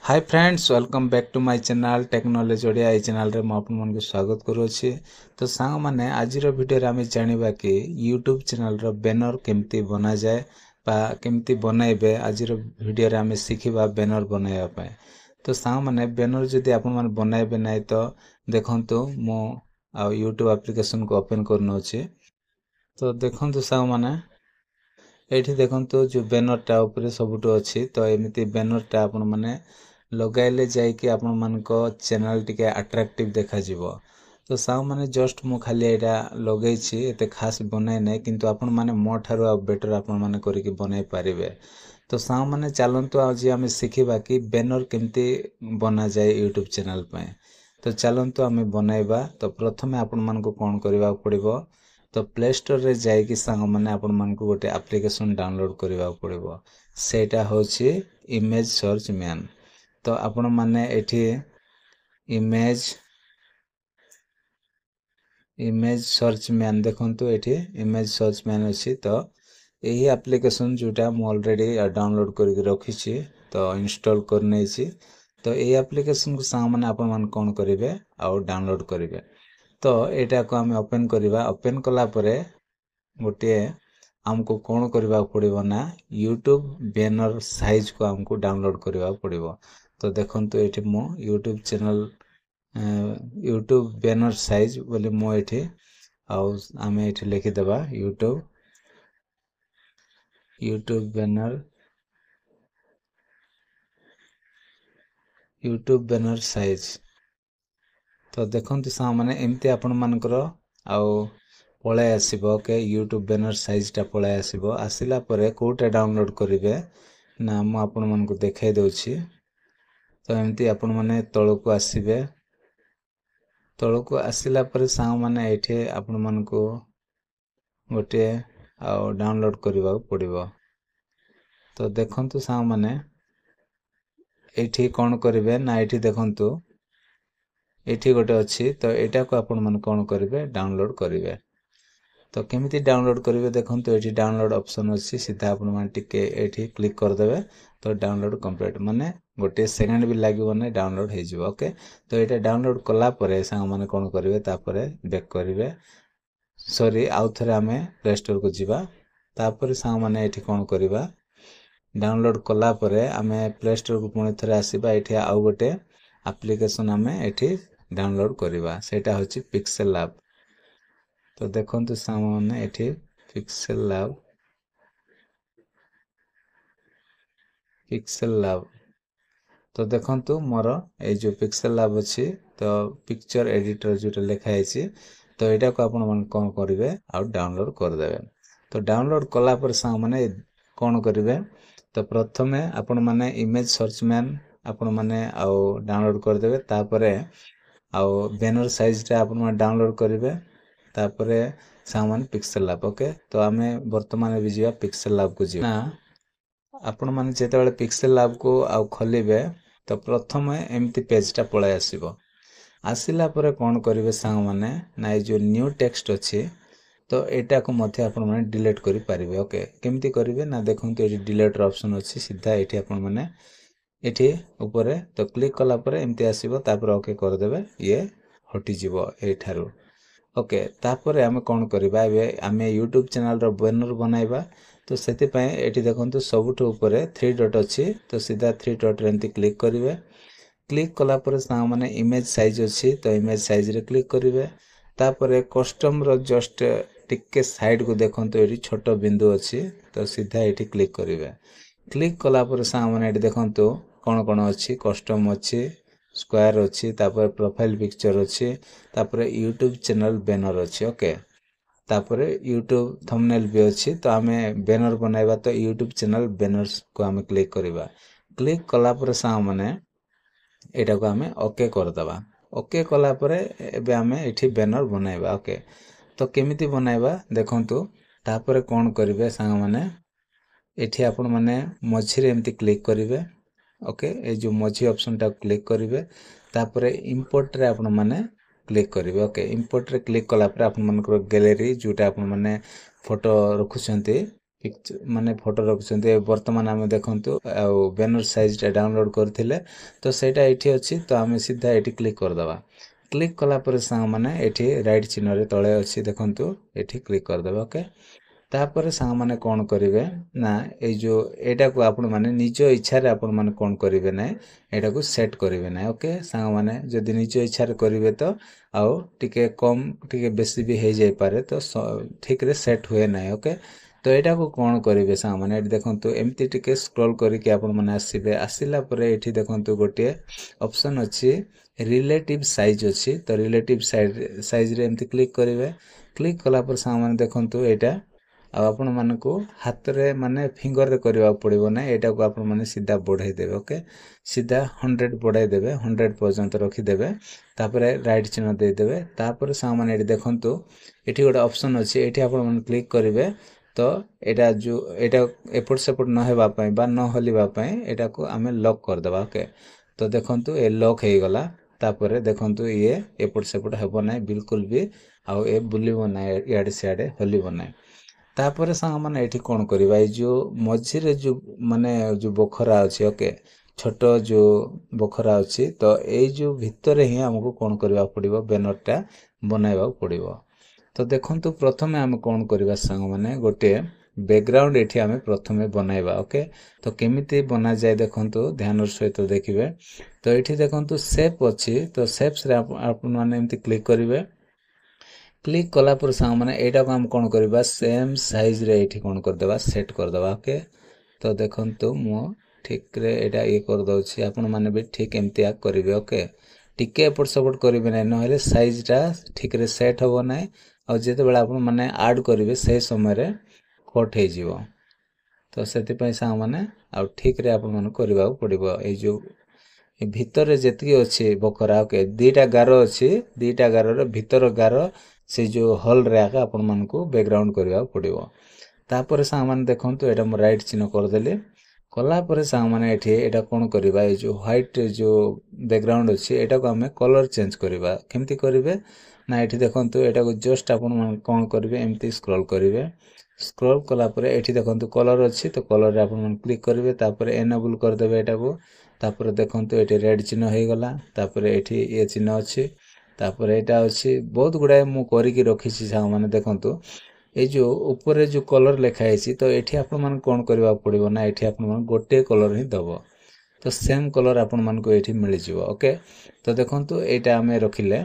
Hi friends welcome back to my channel technology Odia ए channel रे मैं आपन मन को स्वागत करूछि। तो सांग माने आज रो वीडियो रे हमें जानिबा कि YouTube चैनल रो बैनर केमती बना जाए बा केमती बनाइबे आज रो वीडियो रे हमें सिखिबा बैनर बनाइबा पय। तो सांग माने बैनर जदि आपन मन बनाइबे नै तो देखंतु मो आ YouTube एप्लीकेशन को ओपन करनो अछि। तो देखंतु सांग माने एठी देखंतु जो बैनर टा ऊपर सबुटो अछि तो एमिति बैनर टा आपन माने लगाइले जाय कि आपन मन को चैनल टिके अट्रैक्टिव देखा जिवो। तो साउ माने जस्ट मु खाली एटा लगै छी एते खास बनाय नै किंतु आपन माने मो थारो आ बेटर आपन माने करि कि बनाय पारिबे। तो साउ माने चलंतु आज हमें सिखिबा कि बैनर केमती बना जाय YouTube चैनल पे। तो चलंतु हमें बनाइबा। तो प्रथमे आपन मन को कोन करबा पड़िबो तो प्ले स्टोर रे जाय कि संग माने आपन मन को गोटे एप्लीकेशन डाउनलोड करबा पड़िबो सेटा होछि इमेज सर्च मैन। तो आपण माने एठी इमेज सर्च मैन देखंतु एठी इमेज सर्च मैन अछि। तो एही एप्लीकेशन जोटा मु ऑलरेडी डाउनलोड करके रखी छी तो इंस्टॉल कर नै छी। तो एही एप्लीकेशन को संग माने आपण मन कोन करिवे आ डाउनलोड करिवे। तो एटा को हम ओपन करबा। ओपन कला परे गोटे हमको कौन करबा पड़िबो ना YouTube बैनर साइज को हमको डाउनलोड करबा पड़िबो। तो देखंतु एठी मो YouTube channel YouTube banner size बोले मो एठी आउ आमे एठी लिखि देबा YouTube बैनर साइज। तो देखंतु सा माने एमती आपन मानकर आउ पळे आसीबो के YouTube बैनर साइज टा पळे आसीबो। आसिला परे कोटा डाउनलोड करिवे ना मु आपन मन को देखाइ दउछि। तो एमती आपन माने तळको आसीबे। तळको आसिला परे सा माने एठे आपन मन को गोटे आ डाउनलोड करबा पड़िबो। तो देखंतु सा माने एठी कोन करिवे ना एठी देखंतु एठी गोटे अछि। तो एटा को आपन मन कोन करिवे डाउनलोड करिवे। तो केमिति डाउनलोड करिवे देखंतु एठी डाउनलोड ऑप्शन अछि सीधा आपन मान टिके एठी क्लिक कर देबे। तो डाउनलोड कंप्लीट माने गोटे सेकंड भी लागिवो नै डाउनलोड हे जिवो। ओके तो एटा डाउनलोड कला परे सांग माने कोन करिवे तापरे बैक करिवे। सॉरी आउ थरे हमें प्ले स्टोर को जिबा। तापरे सांग माने एठी कोन करिवा डाउनलोड कला परे हमें प्ले स्टोर को पुणी थरे आसीबा। एठी आउ गोटे एप्लीकेशन हमें एठी डाउनलोड करिवा सेटा होछि पिक्सेल लैब। तो देखंतु सामने एठी पिक्सेल लैब। तो देखंतु मोर ए जो पिक्सेल लैब अछि तो पिक्चर एडिटर जोटा लिखा हैछि। तो एटा को आपण मन कोन करिवे आ डाउनलोड कर देबे। तो डाउनलोड कला पर सामने कोन करिवे तो प्रथमे आपण माने इमेज सर्च मैन आपण माने आ डाउनलोड कर देबे। तापरे आ बैनर साइज टा आपण माने डाउनलोड करिवे। तापरे सामान पिक्सेल लैब। ओके तो आमे वर्तमान भी जिया पिक्सेल लैब को जिया ना आपण माने जेते बेले पिक्सेल लैब को आ खोलिबे तो प्रथमे एम्ति पेज टा पळे आसीबो। आसिला परे कोन करिवे सांग माने ना ए जो न्यू टेक्स्ट अछि तो एटा को मथे आपण माने डिलीट करि पारिबे। ओके केमति करिवे ना देखंतु एठी डिलीट ऑप्शन अछि सीधा एठी आपण माने एठी ऊपरे तो क्लिक कला परे एम्ति आसीबो। तापर ओके कर देबे ये हटि जिवो एठारो। ओके तापर आमे कोन करिबा एबे आमे YouTube चैनल रो बैनर बनाइबा। तो सेति पय एठी देखंतु सबुठो ऊपरे 3 डॉट अछि तो सीधा 3 डॉट रे एंती क्लिक करिवे। क्लिक कला परे सा माने इमेज साइज अछि तो इमेज साइज रे क्लिक करिवे। तापर कस्टम रो जस्ट टिके साइड को देखंतु एठी छोटो बिंदु अछि तो सीधा एठी क्लिक करिवे। क्लिक कला परे सा माने एठी देखंतु कोन कोन अछि कस्टम अछि स्क्वायर अछि तापर प्रोफाइल पिक्चर अछि तापर YouTube चैनल बैनर अछि। ओके तापर YouTube थंबनेल भी अछि। तो हमें बैनर बनाइबा तो YouTube चैनल बैनर्स को हमें क्लिक करिबा। क्लिक कला परे सा माने एटा को हमें ओके कर दबा। ओके कला परे एबे हमें एठी बैनर बनाइबा। ओके तो केमिति बनाइबा देखंतु तापर कोन करिवे सांग माने एठी आपण माने मझी रे एम्ति क्लिक करिवे। ओके ए जो मझी ऑप्शन टा क्लिक करिवे। तापर इंपोर्ट रे आपण माने क्लिक करिवे। ओके इंपोर्ट रे क्लिक कला पर आपण मानकर गैलरी जोटा आपण माने फोटो रखुछंती पिक्चर माने फोटो रखुଛନ୍ତି वर्तमान आम देखंतु बैनर साइजटा डाउनलोड करथिले तो सेटा एठी अछि तो आम सीधा एठी क्लिक कर दबा क्लिक कला पर सांग माने एठी राइट चिन्ह रे तळे अछि देखंतु एठी क्लिक कर दबा ओके तापर सांग माने कोन करिवे ना ए जो एटा को आपण माने निज इच्छा रे आपण माने कोन करिवे ना एटा को सेट करिवे ना ओके सांग माने जदि निज इच्छा रे करिवे तो आउ टिके कम टिके बेसी भी हे जाय पारे तो ठीक रे सेट हुए ना ओके तो एटा को कोन करिवे सांग माने एठी देखंतु एम्ति टिके स्क्रॉल करी के आपण माने आसीबे आसिला परे एठी देखंतु गोटे ऑप्शन अछि रिलेटिव साइज अछि तो रिलेटिव साइज रे एम्ति क्लिक करिवे क्लिक कला पर सांग माने देखंतु एटा आपण मानकु हाथ रे माने फिंगर रे करबा पड़िबो ना एटा को आपण माने सीधा बढ़ाई देबे ओके सीधा 100 बढ़ाई देबे 100 पर्यंत रखी देबे तापरे राइट चिन्ह दे देबे तापरे सा माने एठी देखंतु एठी गोटे ऑप्शन अछि एठी आपण माने क्लिक करिवे तो एटा जो एटा एपट सेपट न हेबा पई बा न हलिबा पई एटा को हमें लॉक कर देबा ओके तो देखंतु ए लॉक हे गला तापरे देखंतु ये एपट सेपट हेबो नै बिल्कुल भी आ ए बुलिबो नै याडे सियाडे हलिबो नै तापरे सांग माने एठी कोन करबा ए जो मझी रे जो माने जो बखरा अछि ओके छोटो जो बखरा अछि तो ए जो भितरे ही हमको कोन करबा पड़िबो बैनरटा बनाइबा पड़िबो तो देखंतु प्रथमे हम कोन करबा सांग माने गोटे बैकग्राउंड एठी हमें प्रथमे बनाइबा ओके तो केमिति बना जाय देखंतु ध्यान सहित देखिबे तो एठी देखंतु शेप अछि तो शेप्स रे आपण माने एम्ति क्लिक करिवे क्लिक कला पर सांग माने एटा को हम कोन करबा सेम साइज रे एठी कोन कर देबा सेट कर देबा ओके तो देखंतु मो ठीक रे एटा ये कर दउछि आपण माने भी ठीक एम्ति आ करिवे ओके टिके एपट सपोर्ट करिवे नै नहले साइजटा ठीक रे सेट होबो नै आ जेते बेला आपण माने ऐड करिवे से समय रे कट हे जिवो तो सेति पई सांग माने आ ठीक रे आपण माने करबा पड़िबो ए जो भीतर रे जेतकी अछि बकरा ओके दीटा गारो अछि दीटा गारो रे भीतर गारो से जो हॉल रे आका आपण मानको बैकग्राउंड करबा पड़िबो तापर सांग माने देखंतु एटा म राइट चिन्ह कर देले कला पर सांग माने एठी एटा कोन करबा ए जो व्हाइट जो बैकग्राउंड अछि एटा को हमें कलर चेंज करबा केमति करिवे ना एठी देखंतु एटा को जस्ट आपण मान कोन करिवे एमति स्क्रॉल करिवे स्क्रॉल कला पर एठी देखंतु कलर अछि तो कलर रे आपण मान क्लिक करिवे तापर एनेबल कर देबे एटा को तापर देखंतु एठी रेड चिन्ह हे गला तापर एठी ए चिन्ह अछि तापर एटा अछि बहुत गुडा मु करि के रखि छि सांग माने देखंतु ए जो ऊपर रे जो कलर लिखा है तो एठी आपण मान कोन करबा पड़िबो ना एठी आपण मान गोटे कलर ही दबो तो सेम कलर आपण मान को एठी मिलि जिवो ओके तो देखंतु एटा हमें रखिले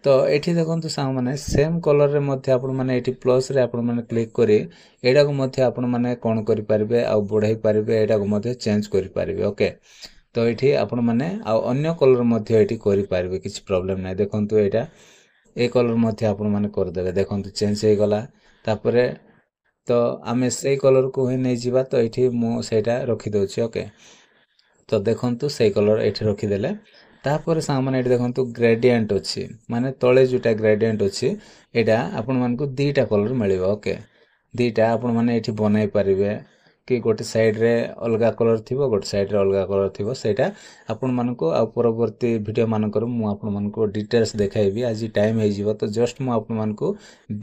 तो एठी देखंतु सांग माने सेम कलर रे मध्ये आपण माने एठी प्लस रे आपण माने क्लिक करी एडा को मध्ये आपण माने कोन करि पारिबे आ बढ़ाई पारिबे एडा को मध्ये चेंज करि पारिबे ओके तो एठी आपण माने आ अन्य कलर मध्ये एठी करि पारिबे किछ प्रॉब्लम नै देखंतु एटा ए कलर मध्ये आपण माने कर देबे देखंतु चेंज हे गला तापरे तो आमे से कलर को ही नै जिबा तो एठी मो सेटा रखि दोछि ओके तो देखंतु से कलर एठी रखि देले तापर सांग माने एठी देखंतु ग्रेडियंट अछि माने तळे जुटा ग्रेडियंट अछि एटा आपण मानको दीटा कलर मिलिबो ओके दीटा आपण माने एठी बनाई परिबे कि गोटे साइड रे अलगा कलर थिबो गोटे साइड रे अलगा कलर थिबो सेटा आपण मानको आ परवर्ती वीडियो मानकर मु आपण मानको डिटेल्स देखाइबी आज टाइम हे जिवो तो जस्ट मु आपण मानको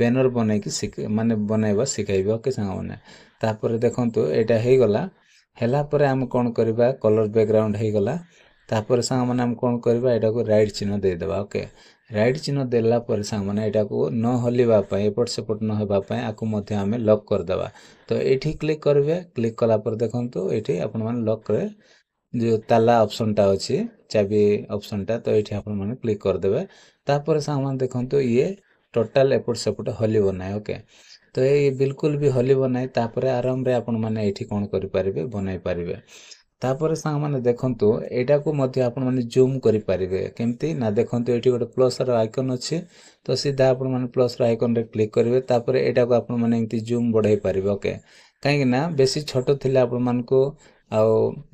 बैनर बनाई कि माने बनाइबा सिखाइबो ओके सांग माने तापर देखंतु एटा हे गला हेला परे हम कोन करबा कलर बैकग्राउंड हे गला तापर सांग माने हम कोन करबा एटा को राइट चिन्ह दे देबा ओके राइट चिन्ह देला पर सांग माने एटा को न हलिबा पय एपट सेपट न हेबा पय आकु मध्ये हमें लॉक कर देबा तो एठी क्लिक करबे क्लिक कला पर देखंतु एठी आपण माने लॉक करे जो ताला ऑप्शन टा अछि चाबी ऑप्शन टा तो एठी आपण माने क्लिक कर देबे तापर सांग माने देखंतु ये टोटल एपट सेपट हलिबो नै ओके तो ये बिल्कुल भी हलिबो नै तापर आराम रे आपण माने एठी कोन करि परिबे बनाई परिबे तापर सांग माने देखंतु एटा को मध्ये आपण माने जूम करि परिबे केमती ना देखंतु एठी गोटे प्लस रो आइकन अछि तो सीधा आपण माने प्लस रो आइकन रे क्लिक करिवे तापर एटा को आपण माने एमती जूम बढ़ाई परिबे ओके काहे ना बेसी छोटो थिले आपण मान को आ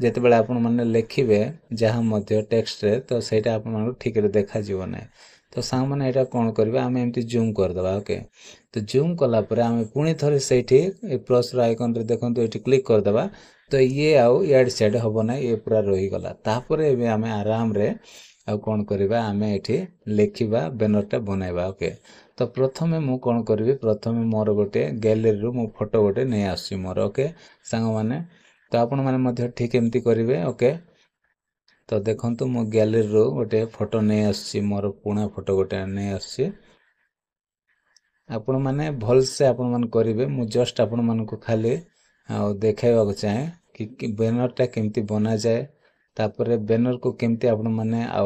जेते बेला आपण माने लेखिबे जहा मध्ये टेक्स्ट रे तो सेटा आपण मान ठीक रे देखा जिवो नै तो सांग माने एटा कोन करबे हम एमती जूम कर दबा ओके तो जूम कला परे हम पुणी थरे सेठी ए प्लस रो आइकन रे देखंतु एठी क्लिक कर दबा तो ये आउ इयाड सेड हब ना ये पूरा रही गला तापरे एबे आमे आराम रे आ कोन करबा आमे एठी लेखिबा बैनरटा बनाइबा ओके तो प्रथमे मु कोन करबी प्रथमे मोर गोटे गैलरी रु मु फोटो गोटे नै आसी मोर ओके सांग माने तो आपण माने मध्य ठीक एमती करिवे ओके तो देखंतु मो गैलरी रु गोटे फोटो नै आसी मोर पुणा फोटो गोटे नै आसी आपण माने भल से आपण मान करिवे मु जस्ट आपण मान को खाली आ देखाइबा को चाहे कि बैनर टा केमती बना जाए तापरे बैनर को केमती आपण माने आ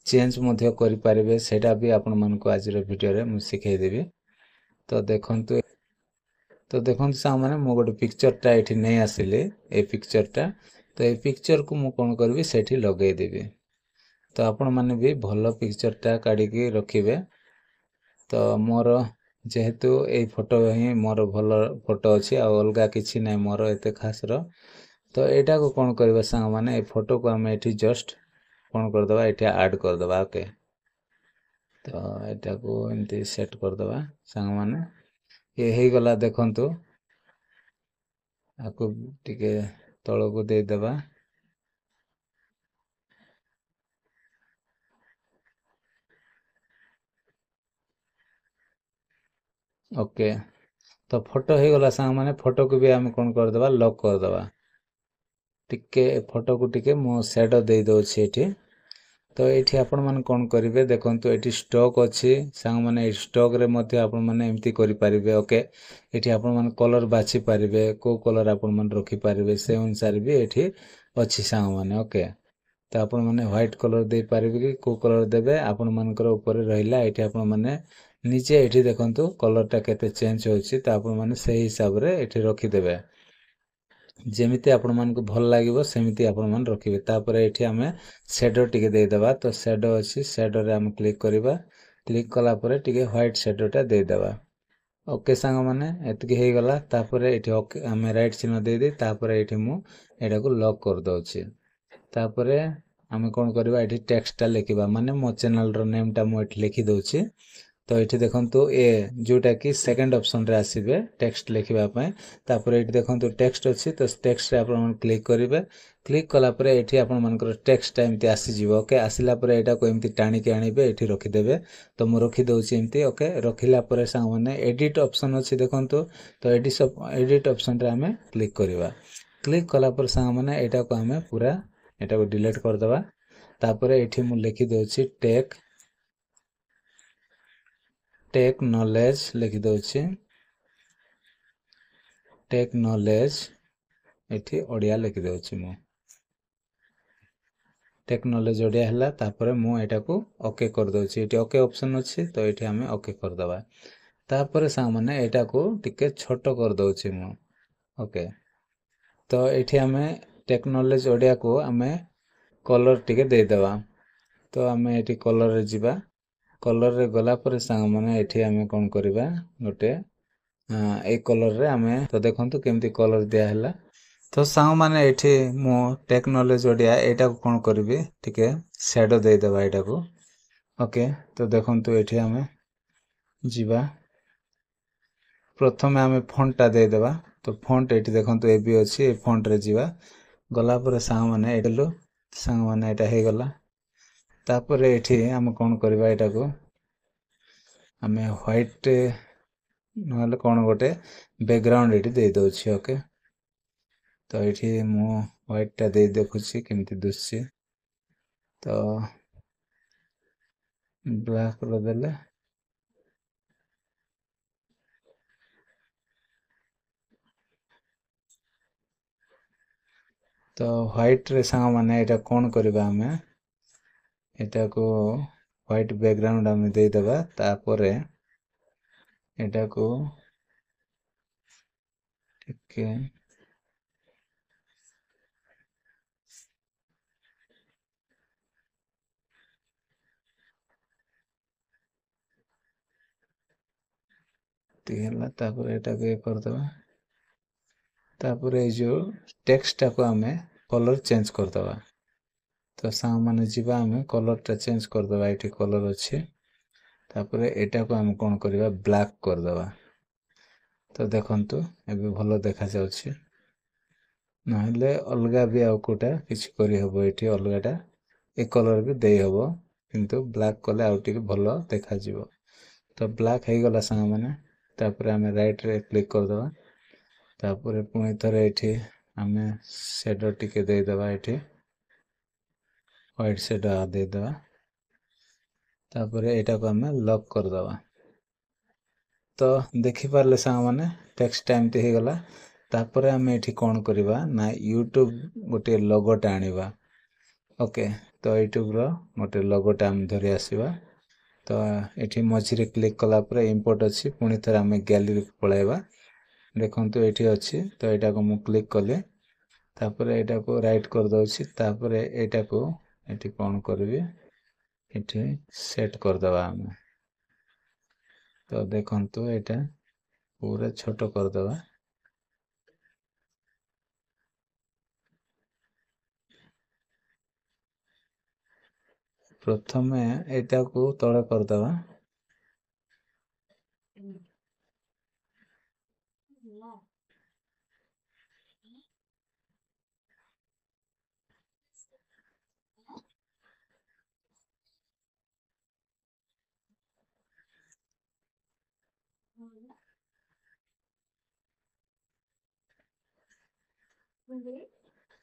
चेंज मध्य करि पारिबे सेटा भी आपण मान को आज रो वीडियो रे मु सिखाइ देबी तो देखंतु सा माने मो गोटे पिक्चर टा एठी नै आसिले ए पिक्चर टा तो ए पिक्चर को मु कोन करबी सेठी लगै देबी तो आपण माने भी भलो पिक्चर टा काढी के रखिबे तो मोर जेहेतु ए फोटो ही मोर भलो फोटो अछि आ अलगा किछि नै मोर एते खास रो तो एटा को कोन करबा संग माने ए फोटो को हम एठी जस्ट कोन कर दबा एठी ऐड कर दबा ओके तो एटा को एंती सेट कर दबा संग माने ये हे गला देखंतु आको टिके तळ को दे दबा ओके तो फोटो हे गला संग माने फोटो को भी हम कोन कर दबा लॉक कर दबा टिके फोटो को टिके मो शैडो दे दो छी एठी तो एठी आपण माने कोन करिवे देखंतु एठी स्टॉक अछि सांग माने स्टॉक रे मध्ये आपण माने एम्ति करि पारिबे ओके एठी आपण माने कलर बाछि पारिबे को कलर आपण माने रखि पारिबे से अनुसार भी एठी अछि सांग माने ओके तो आपण माने व्हाइट कलर दे पारिबे कि को कलर देबे आपण मानकर ऊपर रहिला एठी आपण माने नीचे एठी देखंतु कलर टा केते चेंज होछि तो आपण माने सेही हिसाब रे एठी रखि देबे जेमिति आपण मान को भल लागिवो सेमिति आपण मान रखिबे तापर एठी हमें शेडो टिके दे देबा तो शेडो अछि शेडो रे हम क्लिक करबा क्लिक कला परे टिके व्हाइट शेडो टा दे देबा ओके सांग माने एतकी हे गला तापर एठी ओके हमें राइट चिन्ह दे दे तापर एठी मु एटा को लॉक कर दोछि तापर हमें कोन करबा एठी टेक्स्ट टा लिखिबा माने मो चैनल रो नेम टा मु एठी लिखि दोछि तो ये देखंतु ए जोटा कि सेकंड ऑप्शन रे आसीबे टेक्स्ट लिखिबा पय तापर एठी देखंतु टेक्स्ट अछि तो टेक्स्ट रे आपण क्लिक करिवे क्लिक कला परे एठी आपण मानकर टेक्स्ट टाइम ते आसी जीवो ओके आसिला परे एटा को एम्ति टाणी के आनिबे एठी रखि देबे तो मु रखि दोछि एम्ति ओके रखिला परे सांग माने एडिट ऑप्शन अछि देखंतु तो एडिट ऑप्शन रे हमें क्लिक करिवा क्लिक कला पर सांग माने एटा को हमें पूरा एटा को डिलीट कर दबा तापर एठी मु लिखि दोछि टेक नॉलेज लिखि दोछि टेक नॉलेज एठी ओडिया लिखि दोछि मु टेक्नोलॉजी ओडिया हला तापर मु एटा को ओके कर दोछि एठी ओके ऑप्शन अछि तो एठी हमें ओके कर दबा तापर सा माने एटा को टिके छोटो कर दोछि मु ओके तो एठी हमें टेक्नोलॉजी ओडिया को हमें कलर टिके दे देबा तो हमें एठी कलर रे जिबा कलर रे गला पर सांग माने एठी हमें कोन करबा गोटे ए कलर रे हमें तो देखंतु केमती कलर दिया हला तो सांग माने एठी मो टेक्नोलॉजी ओडिया एटा को कोन करबी ठीके शैडो दे देबा एटा को ओके तो देखंतु एठी हमें जिबा प्रथमे हमें फॉन्ट टा दे देबा तो फॉन्ट एठी देखंतु ए बी अछि ए फॉन्ट रे जिबा गला पर सांग माने एडलो सांग माने एटा हे गला तापर एठी हम कोन करबा एटा को हमें व्हाइट नहले कोन गोटे बैकग्राउंड एठी दे दोछि ओके तो ये मु व्हाइट टा दे देखुछि केमती दुसछि तो ब्लैक कलर देले तो व्हाइट रे सांग माने एटा कोन करबा हमें एटा को व्हाइट बैकग्राउंड हमें दे देबा तापरे एटा को ठीक है तापर एटा को कर देबा तापर ए जो टेक्स्ट टा को हमें कलर चेंज कर देबा तो सांग माने जिबा हमें कलर टा चेंज कर देबा एठी कलर अछि तापर एटा को हम कोन करबा ब्लैक कर देबा तो देखंतु एबे भलो देखा जाउछि नहले अलगा भी आउ कोटा किसी करी हबो एठी अलगाटा ए कलर भी देई हबो किंतु ब्लैक कले आउ टिके भलो देखा जिवो तो ब्लैक हे गला संग माने तापर हमें राइट रे क्लिक कर दवा तापर पुणी थरे एठी हमें शेडो टिके दे दवा एठी व्हाइट शेडो दे दवा तापर एटा को हमें लॉक कर दवा तो देखि पारले संग माने टेक्स्ट टाइम ते हे गला तापर हमें एठी कोन करबा ना YouTube गोटे लोगोटा आनिबा ओके तो यूट्यूब रो गोटे लोगोटा हम धरि आसीबा तो एठी मझी रे क्लिक कला पर इंपोर्ट अछि पुणी थरा हमें गैलरी को पळाइबा देखंतु एठी अछि तो एटा को मु क्लिक करले तापर एटा को राइट कर दउछि तापर एटा को एठी कोन करबे एठी सेट कर दबा हमें तो देखंतु एटा पूरा छोटो कर दबा प्रथमे एटा को तळे कर दबा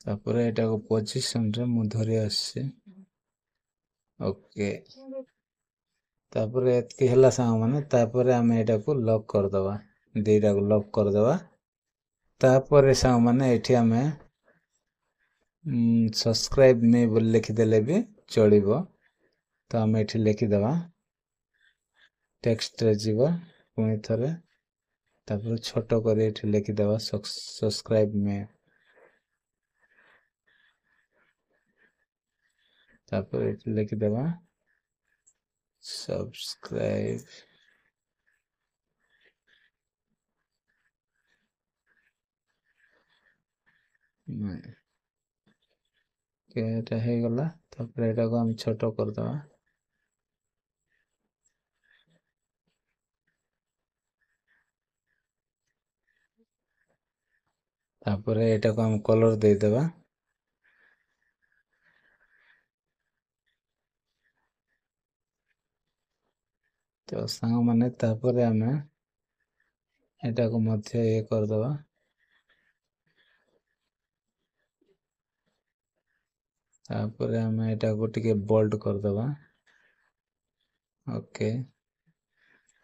तापर एटा को पोजीशन रे मु धरि आसी ओके तापर एतकी हला संग माने तापर हमें एटा को लॉक कर दबा देटा को लॉक कर दबा तापर संग माने एठी हमें सब्सक्राइब मी बोल लिखि देले भी चलिबो तो हमें एठी लिखि दबा टेक्स्ट रे जीवा पुणी थरे तापर छोटो करे एठी लिखि दबा सब्सक्राइब मी तापर एठी लिखि दबा सब्सक्राइब एटा हे गला तापर एटा को हम छोटो कर दबा तापर एटा को हम कलर दे देबा तो संग माने तापर हमें एटा को मध्य ये कर दबा तापर हमें एटा को टिके बोल्ड कर दबा ओके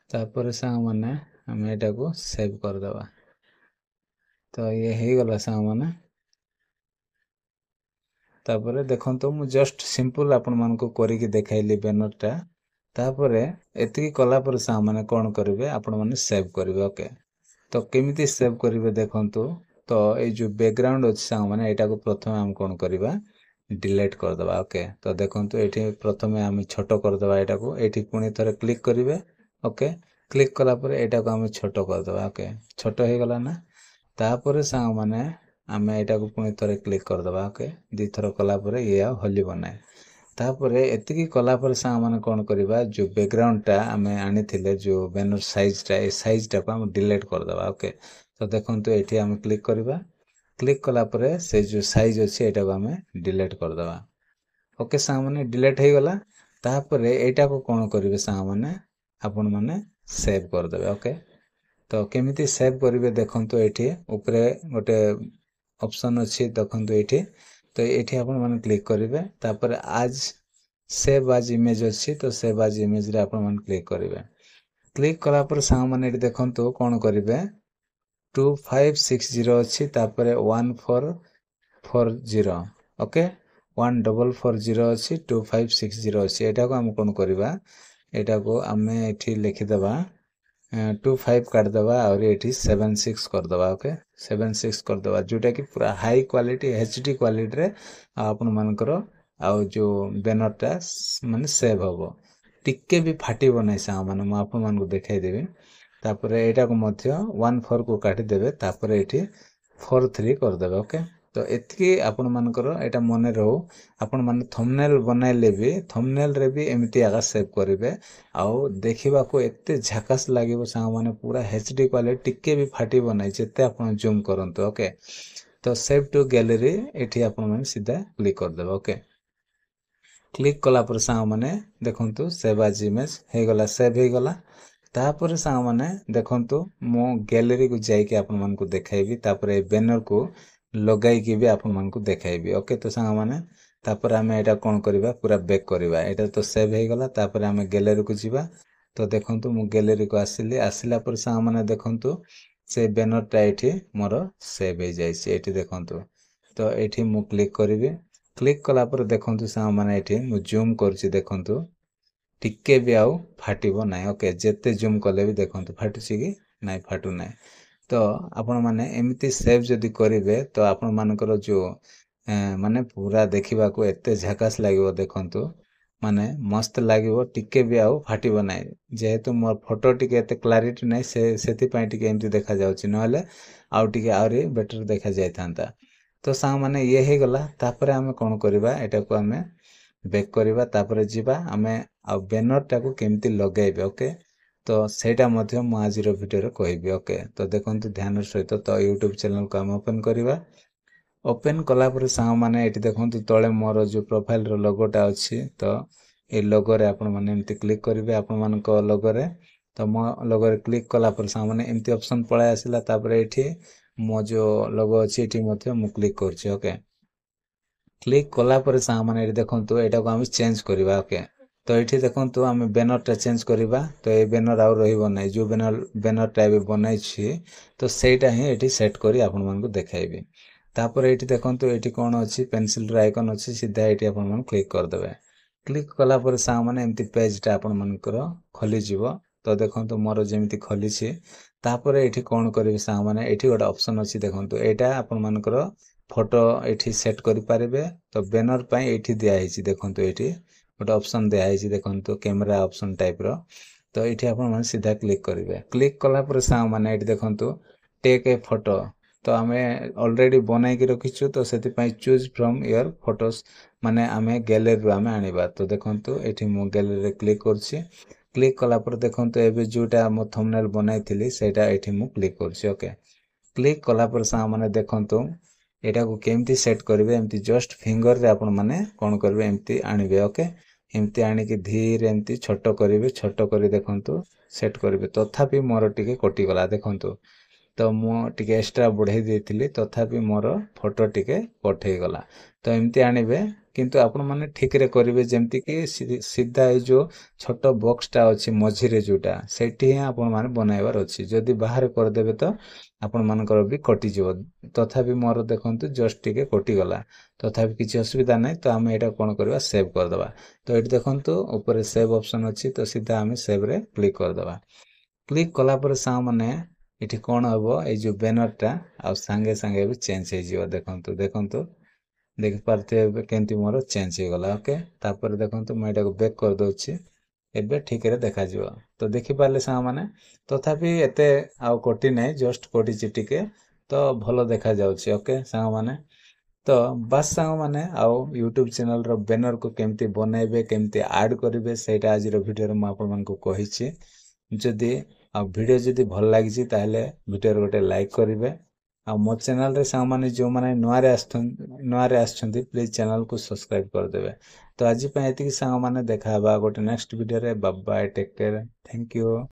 तापर संग माने हमें एटा को सेव कर दबा तो ये हे गला संग माने तापर देखंतो मु जस्ट सिंपल आपन मान को करी के देखाइली बैनरटा तापर एति कला पर संग माने कोन करबे आपन माने सेव करबे ओके तो केमिति सेव करबे देखंतो तो ए जो बैकग्राउंड अछि संग माने एटा को प्रथम हम कोन करबा डिलीट कर दबा ओके तो देखंतो एठी प्रथमे हम छोटो कर दबा एटा को एठी पुणी थरे क्लिक करिवे ओके क्लिक कला पर एटा को हम छोटो कर दबा ओके छोटो हे गला ना तापर संग माने आमे एटा को पुणी थरे क्लिक कर दबा ओके दी थरो कला पर ये होली बनाए तापर एतिकी कला पर संग माने कोन करबा जो बैकग्राउंड टा आमे आनी थिले जो बैनर साइज टा ए साइज टा को हम डिलीट कर दबा ओके तो देखंतो एठी हम क्लिक करबा क्लिक कला पर से जो साइज अछि एटा को हमें डिलीट कर दबा ओके संग माने डिलीट हे गला तापर एटा को कोन करिवे संग माने आपन माने सेव कर देबे ओके तो केमिति सेव करिवे देखंतो एठी ऊपरे गोटे ऑप्शन अछि देखंतो एठी तो एठी आपन माने क्लिक करिवे तापर आज सेव आज इमेज अछि तो सेव आज इमेज रे आपन माने क्लिक करिवे क्लिक कला पर संग माने एठी देखंतो कोन करिवे 2560 अछि तापर 1440 ओके 1440 अछि 2560 अछि एटा को हम कोन करबा एटा को हमें एठी लिखि दबा 25 काट दबा और एठी 76 कर दबा ओके 76 कर दबा जोटा कि पूरा हाई क्वालिटी एचडी क्वालिटी रे आपन मानकर आ जो बैनरटा माने सेव होबो टिके भी फाटिबो नै सा माने म आपन मान को देखाइ देबे तापर एटा को मध्य 14 को काटी देबे तापर एठी 43 कर देबे ओके तो एतकी आपन मानकर एटा मने रहू आपन माने थंबनेल बनाइले भी थंबनेल रे भी एमिति आगा सेव करिवे आउ देखिबा को एते झकास लागिवो सा माने पूरा एचडी क्वालिटी टिके भी फाटिबो नै जेते आपन जूम करंतो ओके तो सेव टू गैलरी एठी आपण माने सीधा क्लिक कर देबो ओके क्लिक कला पर सांग माने देखंतु सेव एज इमेज हे गला सेव हे गला तापर सांग माने देखंतु मो गैलरी को जाई के आपण मान को देखाइबी तापर ए बैनर को लगाई के भी आपण मान को देखाइबी ओके तो सांग माने तापर हमें एटा कोन करबा पूरा बैक करबा एटा तो सेव हे गला तापर हमें गैलरी को जीवा तो देखंतु मु गैलरी को आसिली आसिला पर सांग माने देखंतु से बैनर टा एठी मोर सेव हे जाइछि एठी देखंतु तो एठी मु क्लिक करिवे क्लिक कला पर देखंतु सांग माने एठी मु जूम करछि देखंतु टिके भी आउ फाटिबो नाही ओके जेते जूम कले भी देखंतु फाटुछि कि नाही फाटु नाही तो आपण माने एमिति सेव जदी करिवे तो आपण मानकर जो माने पूरा देखिबा को एते झकास लागिवो देखंतु माने मस्त लागिवो टिके भी आउ फाटिबो नाही जेहेतु मोर फोटो टिके एते क्लैरिटी नाही से सेति पई टिके एमिति देखा जाउछि नहले आउ टिके आउरी बेटर देखा जाय थांता तो सांग माने ये हे गला तापरे हमें कोन करबा एटा को हमें बैक करबा तापरे जीवा हमें आ बैनर टा को केमती लगाइबे ओके तो सेटा मध्य मु आज रो वीडियो रे कहबी ओके तो देखंतु ध्यान सहित तो YouTube चैनल को हम ओपन करबा ओपन कला पर सांग माने एटी देखंतु तळे मोर जो प्रोफाइल रो लोगोटा अछि तो ए लोगो रे आपण माने एमती क्लिक करिवे आपण मान को लोगो रे तो मो लोगो रे क्लिक कला पर सांग माने एमती ऑप्शन पळाय आसिला तापरे एठी मो जो लोगो अछि एठी मध्य मु क्लिक करछि ओके क्लिक कला पर सांग माने एटी देखंतु एटा को हम चेंज करबा ओके तो एठी देखंतु हम बैनर टा चेंज करबा तो ए बैनर आउ रहिबो नै जो बैनर टा बे बनाइ छी तो सेटा ही एठी सेट करी आपण मान को देखाइबे तापर एठी देखंतु एठी कोन अछि पेंसिल रो आइकन अछि सीधा एठी आपण मान क्लिक कर देबे क्लिक कला पर सांग माने एमती पेज टा आपण मान को खोली जीवो तो देखंतु मोर जेमिति खोली छी तापर एठी कोन करबे सांग माने एठी गोटा ऑप्शन अछि देखंतु एटा आपण मान को फोटो एठी सेट करि पारिबे तो बैनर पई एठी दिया हिची देखंतु एठी गोटे ऑप्शन दिया हिची देखंतु कैमरा ऑप्शन टाइप रो तो एठी आपण मान सीधा क्लिक करिवे क्लिक कला पर सांग माने एठी देखंतु टेक ए फोटो तो हमें ऑलरेडी बनाई के रखिछु तो सेति पई चूज फ्रॉम योर फोटोस माने हमें गैलरी रो हमें आनिबा तो देखंतु एठी मो गैलरी रे क्लिक करछि क्लिक कला पर देखंतु एबे जोटा मो थंबनेल बनाइथिली सेटा एठी मु क्लिक करछि ओके क्लिक कला पर सा माने देखंतु एटा को केमती सेट करबे एमती जस्ट फिंगर रे आपण माने कोन करबे एमती आनिबे ओके एमती आनी कि धीरे एमती छोटो करिवे छोटो करी देखंतु सेट करबे तथापि मोर टिके कटि गला देखंतु तो मु टिके एक्स्ट्रा बढ़ाई देथिली तथापि मोर फोटो टिके कट हे गला तो एमती आनिबे किंतु आपण माने ठीक रे करिवे जेमती कि सीधा ए जो छोटो बॉक्स टा अछि मझी रे जोटा सेठी आपण माने बनाइबार अछि जदी बाहर कर देबे तो आपण मानकर भी कटि जीवो तथापि मोर देखंतु जस्ट टिके कटि गला तथापि किछि असुविधा नै तो हम एटा कोन करबा सेव कर दबा तो एठी देखंतु ऊपर सेव ऑप्शन अछि तो सीधा हम सेव रे क्लिक कर दबा क्लिक कला पर सा माने एठी कोन हबो ए जो बैनर टा आ संगे संगे भी चेंज हे जीवो देखंतु देखंतु देख पारते केंती मोर चेंज हे गला ओके तापर देखंतु मैं एटा को बैक कर दोछि एबे ठीक रे देखा जिवो तो देखि पाले सा माने तथापि एते आ कोटी नै जस्ट कोटी चिटिके तो भलो देखा जाउछि ओके सा माने तो बस सा माने आ YouTube चैनल रो बैनर को केमती बनाइबे केमती ऐड करिवे सेटा आज रो वीडियो रे म आपन मन को कहिछि जदी आ वीडियो जदी भल लागि छि ताहले वीडियो रे गोटे लाइक करिवे आ मो चैनल रे सा माने जो माने नुआ रे आछंती प्लीज चैनल को सब्सक्राइब कर देबे तो आज पय एति सा माने देखाबा गोटे नेक्स्ट वीडियो रे bye bye take care thank you.